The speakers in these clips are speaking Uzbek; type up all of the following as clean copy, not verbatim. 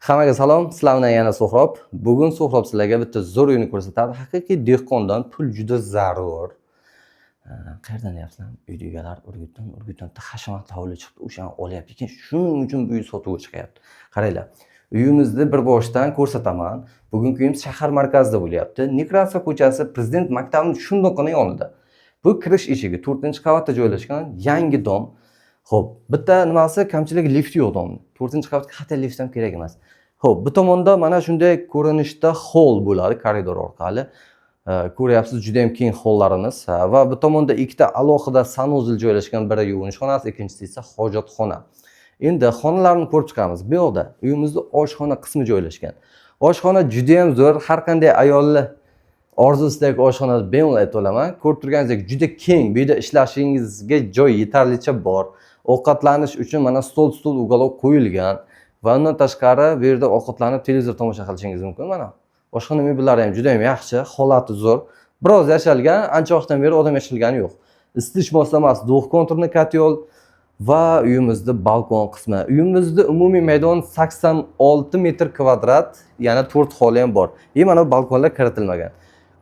Hammaga salom, sizlar bilan yana So'hrob. Bugun So'hrob sizlarga bitta zo'r uyni ko'rsatadi. Haqiqiy dehqondan pul juda zarur. Qayerdan deyapsizlar? Uyda egalar Urgutdan hashamat hovli chiqdi, o'shani olyapti ekan. Shuning uchun bu uy sotuvga chiqyapti. Qaranglar. Uyimizni bir boshdan ko'rsataman. Bugungi uyimiz shahar markazida bo'lyapti. Nekrasov ko'chasi Prezident maktabining shundoqqina yonida. Bu kirish eshigi 4-qavatda joylashgan yangi dom. Xo'p, bitta nimasi kamchiligi lift yo'q domni. 4-qavatga hatto lift ham kerak emas. Xo'p, bu tomonda mana shunday ko'rinishda hol bo'ladi koridor orqali. Ko'ryapsiz, juda ham keng hollarimiz va bu tomonda ikkita alohida sanuzil joylashgan, biri yuvinish xonasi, ikkinchisi esa hojatxona. Endi xonalarni ko'rib chiqamiz. Bu yoqda uyimizda oshxona qismi joylashgan. Oshxona juda ham zo'r, har qanday ayollar orzusidagi oshxona bemalol aytib olaman. Ko'rib turganingizdek juda keng, bu yerda ishlashingizga joy yetarlicha bor. Ovqatlanish uchun mana stol uголок qo'yilgan va undan tashqari bu yerda ovqatlanib televizor tomosha qilishingiz mumkin. Mana oshxona mebellari ham juda ham yaxshi, holati zo'r. Biroz yashalgan, ancha vaqtdan beri odam yashalgani yo'q. Isitish moslamasi, duxkonturni kotyol va uyimizda balkon qismi. Uyimizda umumiy maydon 86 metr kvadrat, yana 4 holi ham bor. Mana balkonlar kiritilmagan.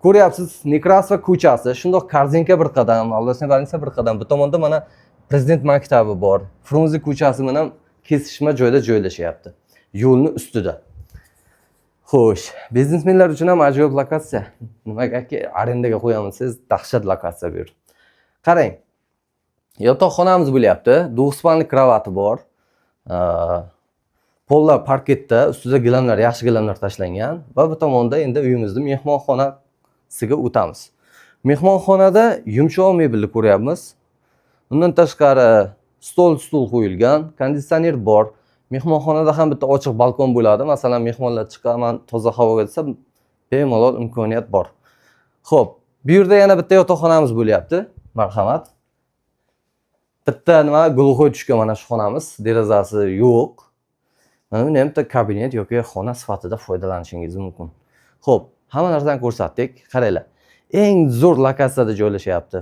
Ko'ryapsiz, Nekrasov ko'chasi, shundoq Korzinka bir qadam, Alloh barinsa bir qadam. Bu tomonda mana Prezident maktabi bor. Frunze ko'chasi bilan kesishma joyda joylashyapti. Yo'lni ustida. Xo'sh, biznesmenlar uchun ham ajoyib lokatsiya. Nimagaki arendaga qo'yamiz, siz dahshat lokatsiya bu yer. Qarang. Yotoqxonamiz bo'lyapti. Duxspanli kravati bor. Pollar parketda, ustida gilamlar, yaxshi gilamlar tashlangan va bu tomonda endi uyimizda mehmonxonasiga o'tamiz. Mehmonxonada yumshoq mebelni ko'ryapmiz. Undan tashqari stol qo'yilgan, konditsioner bor. Mehmonxonada ham bitta ochiq balkon bo'ladi. Masalan, mehmonlar chiqaman, toza havoga desa, bemalol imkoniyat bor. Xo'p, bu yerda yana bitta yotoqxonamiz bo'lyapti. Marhamat. Bitta nima glukhoy tushgan mana shu xonamiz, derazasi yo'q. Mana buni ham bitta kabinet yoki xona sifatida foydalanishingiz mumkin. Xo'p, hamma narsani ko'rsatdik. Qaranglar. Eng zo'r lokatsiyada joylashyapti.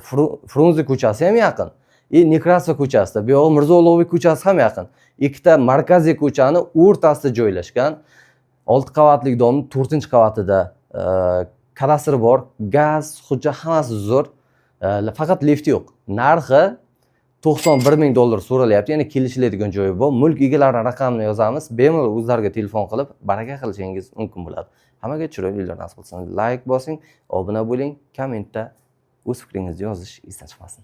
Frunze ko'chasi ham yaqin. Nekrasov ko'chasida, bu yoq Mirzo Ulug'bek ko'chasi ham yaqin. Ikkita markaziy ko'chani o'rtasida joylashgan. 6 qavatli domning 4-qavatida kadastri bor, gaz, hujjat hammasi zo'r. Faqat lift yo'q. Narxi $91,000 so'ralyapti. Ya'ni kelishiladigan joyi bor. Mulk egalari raqamini yozamiz. Bemalol o'zlariga telefon qilib baraka qilishingiz mumkin bo'ladi. Hammaga chiroyli uylar nasib qilsin. Like bosing, obuna bo'ling, kommentda o'z fikringizni yozish esdan chiqmasin.